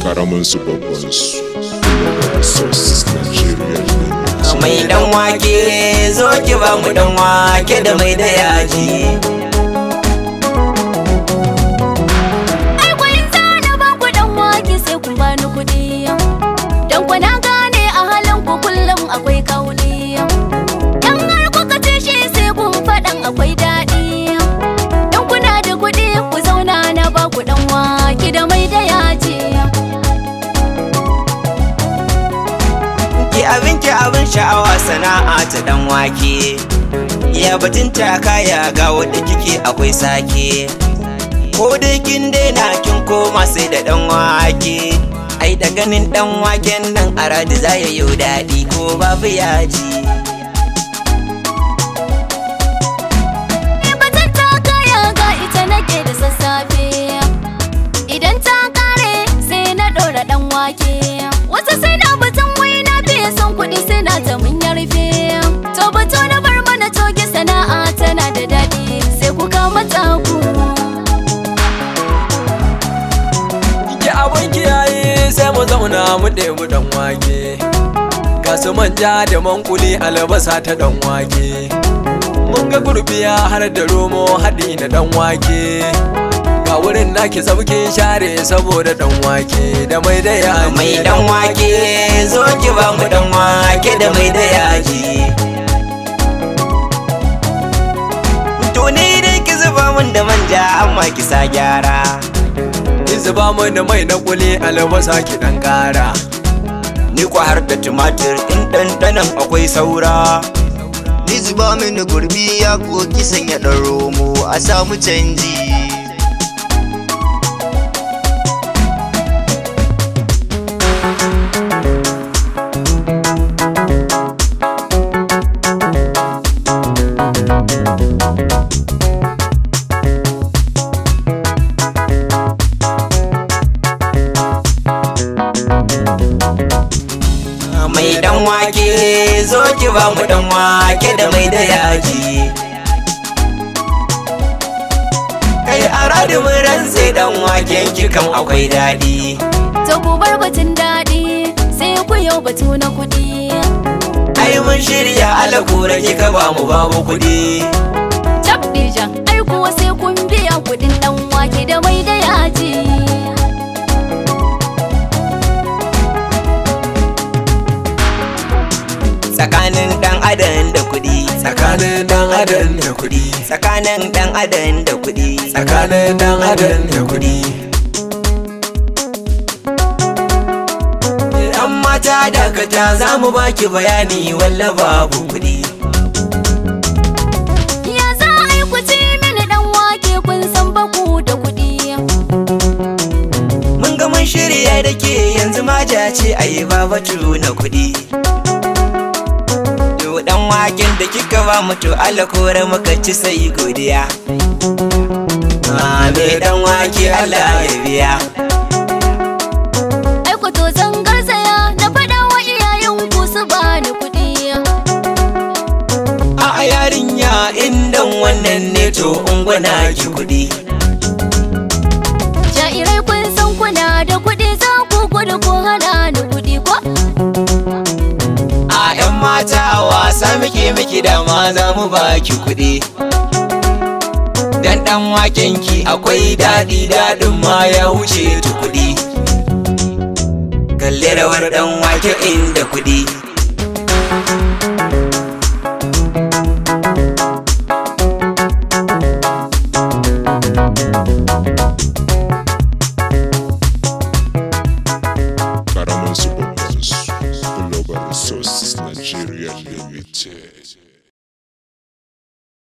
Karamin su babban su Sources Nigeria. Mai dan wake zo ki ba mu dan wake da mai da yaji. Ai kun na ba ku dan wake sai ku bani kuɗi. Dan ku na gane a halin ku kullum akwai kauli. Dan har kuka ce shi sai kun faɗan akwai daɗi. Dan kuna da kuɗi ku zauna na ba ku dan wake da mai da yaji. Ki abin sha'awa sana'a ta dan wake. Ya batun taka yaga wadda kike akwai sake. Ko dai kin daina kin koma sai da dan wake. Ai da ganin dan waken nan aradi za ya yi daɗi ko babu yaji. Batun taka yaga ita nake da sassafe. Idan ta kare sai na ɗora dan wake. Wasu sai na batun wai na fiye son kuɗi suna ta mun yarfe. To bato na bar mana toge sana'a tana da daɗi sai ku kama taku. Ki abin kiyaye sai mu zauna mu ɗebi dan wake. Kasu manja da mankuli albasa ta dan wake. Mun ga gurbiya har da romo haɗi na dan wake. Ga wurin naki saukin share saboda dan wake da mai da yaji. Mai dan wake zo ki ba mu dan wake da mai da yaji. To ni dai ki zuba mun da manja amma ki sa gyara. Ki zuba mun da mai na kuli albasa ki dan kara. Ni ko har da tumatir in ɗanɗanon akwai saura. Ni zuba mini gurbi ya ko ki sanya ɗan romo a samu canji. Mai dan wake zo ki ba mu dan wake da mai da yaji. Kai aradi mun rantse dan waken ki kam akwai daɗi. To ku bar batun daɗi sai ku yau batu na kuɗi. Ai mun shirya alakura kika ba mu babu kuɗi. Tab dijan ai kuwa sai kun biya kuɗin dan wake da mai da yaji. Tsakanin dan adam da kuɗi. Tsakanin dan adam da kuɗi. Tsakanin dan adam da kuɗi. Tsakanin dan adam da kuɗi. Yan mata dakata za mu baki bayani walla babu kuɗi. Ya za a yi ku ci mini dan wake kun san baku da kuɗi. Mun ga mun shirya da ke yanzu maja ce a yi babatu na kuɗi. Dan waken da kika ba mu to Allah kore muka ci sai godiya. Me dan wake Allah ya biya. Ai ku to zan garzaya na faɗa wa iyayen ku su bani kuɗi. A yarinya indan wannan ne to ungwana ki kuɗi. Jairai kun san kuna da kuɗi za ku gudu ku hana ni kuɗi ko? Yan mata wasa miki da ma za mu baki kuɗi. Dan dan waken ki akwai daɗi daɗin ma ya wuce tu kuɗi. Kalle rawar dan wake inda kuɗi.